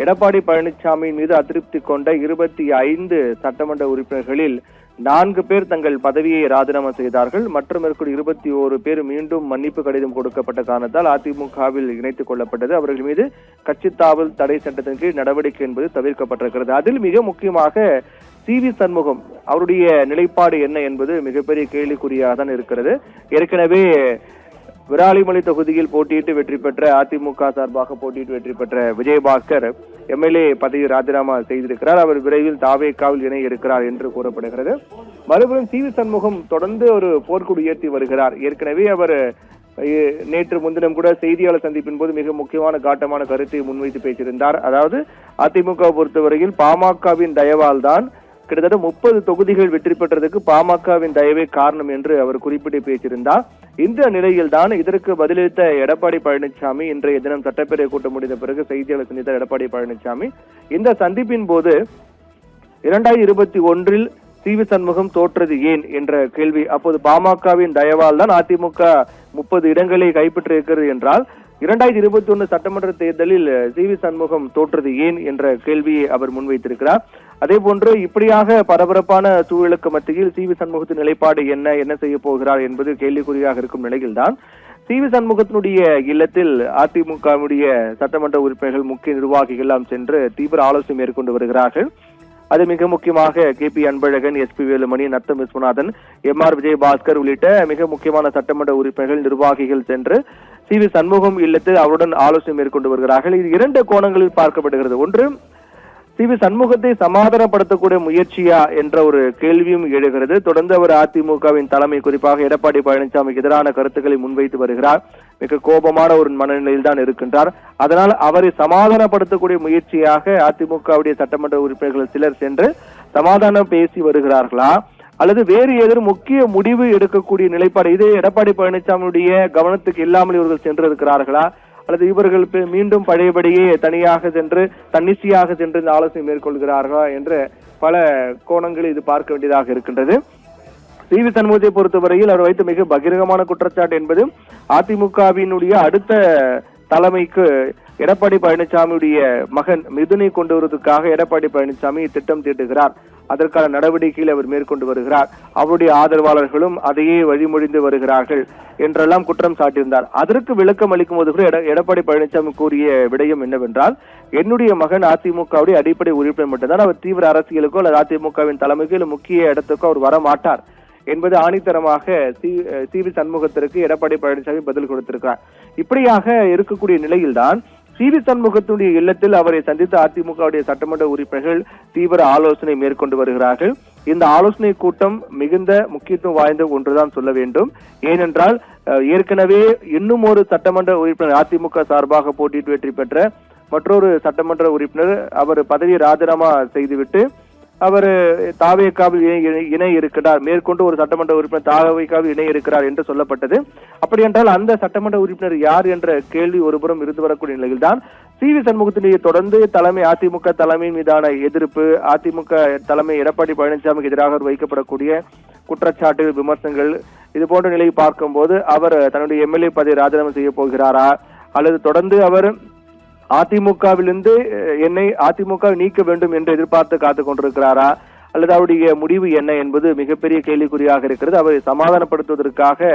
எடப்பாடி பழனிசாமி மீது அதிருப்தி கொண்ட 25 சட்டமன்ற உறுப்பினர்களில் 4 பேர் தங்கள் பதவியை ராஜினாமா செய்தார்கள். மற்றும் மேற்கொண்டு 21 பேர் மீண்டும் மன்னிப்பு கடிதம் கொடுக்கப்பட்ட காரணத்தால் அதிமுகவில் இணைத்துக் கொள்ளப்பட்டது. அவர்கள் மீது கட்சி தாவல் தடை சட்டத்தின் கீழ் நடவடிக்கை என்பது தவிர்க்கப்பட்டிருக்கிறது. அதில் மிக முக்கியமாக சி.வி. சண்முகம் அவருடைய நிலைப்பாடு என்ன என்பது மிகப்பெரிய கேள்விக்குறியாக தான் இருக்கிறது. ஏற்கனவே விராலிமலை தொகுதியில் போட்டியிட்டு வெற்றி பெற்ற அதிமுக சார்பாக போட்டியிட்டு வெற்றி பெற்ற விஜயபாஸ்கர் எம்எல்ஏ பதவியை ராஜினாமா செய்திருக்கிறார். அவர் விரைவில் தாவேகாவில் இணைய இருக்கிறார் என்று கூறப்படுகிறது. மறுபுறம் சி.வி. சண்முகம் தொடர்ந்து ஒரு போர்க்குடி உயர்த்தி வருகிறார். ஏற்கனவே அவர் நேற்று முன்தினம் கூட செய்தியாளர் சந்திப்பின் போது மிக முக்கியமான காட்டமான கருத்தை முன்வைத்து பேசியிருந்தார். அதாவது அதிமுக பொறுத்தவரையில் பாமகவின் தயவால் தான் கிட்டத்தட்ட 30 தொகுதிகள் வெற்றி பெற்றதுக்கு பாமகவின் தயவே காரணம் என்று அவர் குறிப்பிட்டு பேசியிருந்தார். இந்த நிலையில் தான் இதற்கு பதிலளித்த எடப்பாடி பழனிசாமி இன்றைய தினம் சட்டப்பேரவை கூட்டம் முடிந்த பிறகு செய்தியாளர் சந்தித்த எடப்பாடி பழனிசாமி இந்த சந்திப்பின் போது 2021 சி.வி. சண்முகம் தோற்றது ஏன் என்ற கேள்வி, அப்போது பாமகவின் தயவால் தான் அதிமுக 30 இடங்களை கைப்பற்றிருக்கிறது என்றால் 2021 சட்டமன்ற தேர்தலில் சி.வி. சண்முகம் தோற்றது ஏன் என்ற கேள்வியை அவர் முன்வைத்திருக்கிறார். அதே போன்று இப்படியாக பரபரப்பான சூழலுக்கு மத்தியில் சி.வி. சண்முகத்தின் நிலைப்பாடு என்ன செய்ய போகிறார் என்பது கேள்விக்குறியாக இருக்கும் நிலையில்தான் சி.வி. சண்முகத்தினுடைய இல்லத்தில் அதிமுகவுடைய சட்டமன்ற உறுப்பினர்கள் முக்கிய நிர்வாகிகள் எல்லாம் சென்று தீவிர ஆலோசனை மேற்கொண்டு வருகிறார்கள். அது மிக முக்கியமாக KP. Anbazhagan, S P. Velumani, Natham Viswanathan, MR. Vijayabaskar உள்ளிட்ட மிக முக்கியமான சட்டமன்ற உறுப்பினர்கள் நிர்வாகிகள் சென்று சி.வி. சண்முகம் இல்லத்தில் அவருடன் ஆலோசனை மேற்கொண்டு வருகிறார்கள். இது 2 கோணங்களில் பார்க்கப்படுகிறது. ஒன்று, சி.வி. சண்முகத்தை சமாதானப்படுத்தக்கூடிய முயற்சியா என்ற ஒரு கேள்வியும் எழுகிறது. தொடர்ந்து அவர் அதிமுகவின் தலைமை, குறிப்பாக எடப்பாடி பழனிசாமிக்கு எதிரான கருத்துக்களை முன்வைத்து வருகிறார். மிக கோபமான ஒரு மனநிலையில் தான் இருக்கின்றார். அதனால் அவரை சமாதானப்படுத்தக்கூடிய முயற்சியாக அதிமுகவுடைய சட்டமன்ற உறுப்பினர்கள் சிலர் சென்று சமாதானம் பேசி வருகிறார்களா, அல்லது வேறு ஏதேனும் முக்கிய முடிவு எடுக்கக்கூடிய நிலைப்பாடு இது எடப்பாடி பழனிசாமியுடைய கவனத்துக்கு இல்லாமல் இவர்கள் சென்றிருக்கிறார்களா, அல்லது இவர்கள் மீண்டும் பழையபடியே தனியாக சென்று தன்னிச்சையாக சென்று இந்த ஆலோசனை மேற்கொள்கிறார்களா என்ற பல கோணங்களில் இது பார்க்க வேண்டியதாக இருக்கின்றது. சி.வி. சண்முகத்தை பொறுத்தவரையில் அவர் வைத்த மிக பகிரங்கமான குற்றச்சாட்டு என்பது அதிமுகவினுடைய அடுத்த தலைமைக்கு எடப்பாடி பழனிசாமியுடைய மகன் மிதுனை கொண்டு வருவதற்காக எடப்பாடி பழனிசாமி திட்டம் தீட்டுகிறார். அதற்கான நடவடிக்கையில் அவர் மேற்கொண்டு வருகிறார். அவருடைய ஆதரவாளர்களும் அதையே வழிமொழிந்து வருகிறார்கள் என்றெல்லாம் குற்றம் சாட்டியிருந்தார். அதற்கு விளக்கம் அளிக்கும் போது கூட எடப்பாடி பழனிசாமி கூறிய விடயம் என்னவென்றால், என்னுடைய மகன் அதிமுகவுடைய அடிப்படை உறுப்பினர் மட்டும்தான், அவர் தீவிர அரசியலுக்கோ அல்லது அதிமுகவின் தலைமைக்கோ இல்லை முக்கிய இடத்துக்கோ அவர் வரமாட்டார் என்பது ஆணித்தரமாக சி.வி. சண்முகத்திற்கு எடப்பாடி பழனிசாமி பதில் கொடுத்திருக்கிறார். இப்படியாக இருக்கக்கூடிய நிலையில்தான் சி.வி. சண்முகத்துடைய இல்லத்தில் அவரை சந்தித்த அதிமுகவுடைய சட்டமன்ற உறுப்பினர்கள் தீவிர ஆலோசனை மேற்கொண்டு வருகிறார்கள். இந்த ஆலோசனை கூட்டம் மிகுந்த முக்கியத்துவம் வாய்ந்த ஒன்றுதான் சொல்ல வேண்டும். ஏனென்றால் ஏற்கனவே இன்னும் ஒரு சட்டமன்ற உறுப்பினர் அதிமுக சார்பாக போட்டியிட்டு வெற்றி பெற்ற மற்றொரு சட்டமன்ற உறுப்பினர் அவர் பதவியை ராஜினாமா செய்துவிட்டு அவர் தாவேகாவில் இணைய இருக்கிறார், மேற்கொண்டு ஒரு சட்டமன்ற உறுப்பினர் தாவேகாவில் இணைய இருக்கிறார் என்று சொல்லப்பட்டது. அப்படி என்றால் அந்த சட்டமன்ற உறுப்பினர் யார் என்ற கேள்வி ஒருபுறம் இருந்து வரக்கூடிய நிலையில்தான் சி.வி. சண்முகத்திலேயே தொடர்ந்து அதிமுக தலைமையின் மீதான எதிர்ப்பு, அதிமுக தலைமை எடப்பாடி பழனிசாமிக்கு எதிராக வைக்கப்படக்கூடிய குற்றச்சாட்டு, விமர்சனங்கள், இது போன்ற நிலையை பார்க்கும்போது அவர் தன்னுடைய எம்எல்ஏ பதவியை ராஜினாமா செய்ய போகிறாரா, அல்லது தொடர்ந்து அவர் அதிமுகவிலிருந்து என்னை அதிமுக நீக்க வேண்டும் என்று எதிர்பார்த்து காத்துக் கொண்டிருக்கிறாரா, அல்லது அவருடைய முடிவு என்ன என்பது மிகப்பெரிய கேள்விக்குறியாக இருக்கிறது. அவரை சமாதானப்படுத்துவதற்காக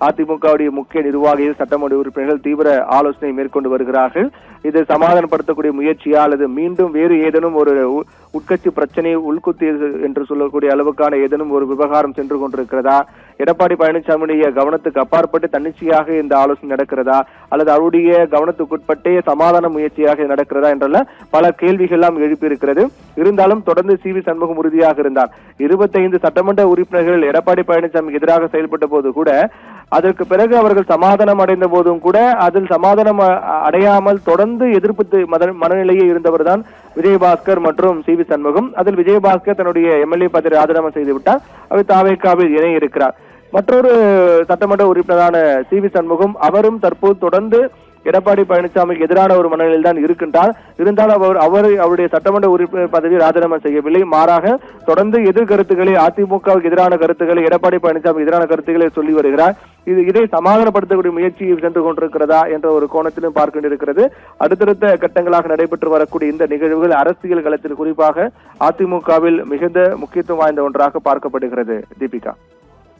அதிமுகவுடைய முக்கிய நிர்வாகிகள் சட்டமன்ற உறுப்பினர்கள் தீவிர ஆலோசனை மேற்கொண்டு வருகிறார்கள். இது சமாதானப்படுத்தக்கூடிய முயற்சியா அல்லது மீண்டும் வேறு ஏதேனும் ஒரு உட்கட்சி பிரச்சனை உள்குத்தி என்று சொல்லக்கூடிய அளவுக்கான ஏதேனும் ஒரு விவகாரம் சென்று கொண்டிருக்கிறதா, எடப்பாடி பழனிசாமியுடைய கவனத்துக்கு அப்பாற்பட்டு தன்னிச்சையாக இந்த ஆலோசனை நடக்கிறதா, அல்லது அவருடைய கவனத்துக்குட்பட்டே சமாதான முயற்சியாக நடக்கிறதா என்றெல்லாம் பல கேள்விகள் எல்லாம் எழுப்பியிருக்கிறது. இருந்தாலும் தொடர்ந்து சி.வி. சண்முகம் உறுதியாக இருந்தார். 25 சட்டமன்ற உறுப்பினர்கள் எடப்பாடி பழனிசாமிக்கு எதிராக செயல்பட்ட போது கூட, அதற்கு பிறகு அவர்கள் சமாதானம் அடைந்த போதும் கூட அதில் சமாதானம் அடையாமல் தொடர்ந்து எதிர்ப்பு மனநிலையே இருந்தவர் தான் விஜயபாஸ்கர் மற்றும் சி.வி. சண்முகம். அதில் விஜயபாஸ்கர் தன்னுடைய எம்எல்ஏ பதவி ராஜினாமா செய்துவிட்டார். அவர் தாவேகாவில் இணைய இருக்கிறார். மற்றொரு சட்டமன்ற உறுப்பினரான சி.வி. சண்முகம் அவரும் தற்போது தொடர்ந்து எடப்பாடி பழனிசாமிக்கு எதிரான ஒரு மனநிலையில் தான் இருக்கின்றார். இருந்தாலும் அவருடைய சட்டமன்ற உறுப்பினர் பதவி ராஜினாமா செய்யவில்லை. மாறாக தொடர்ந்து எதிர்கருத்துக்களை, அதிமுகவுக்கு எதிரான கருத்துக்களை, எடப்பாடி பழனிசாமி எதிரான கருத்துக்களை சொல்லி வருகிறார். இதை சமாதானப்படுத்தக்கூடிய முயற்சி சென்று கொண்டிருக்கிறதா என்ற ஒரு கோணத்திலும் பார்க்க இருக்கிறது. அடுத்தடுத்த கட்டங்களாக நடைபெற்று வரக்கூடிய இந்த நிகழ்வுகள் அரசியல் களத்தில் குறிப்பாக அதிமுகவில் மிகுந்த முக்கியத்துவம் வாய்ந்த ஒன்றாக பார்க்கப்படுகிறது. தீபிகா.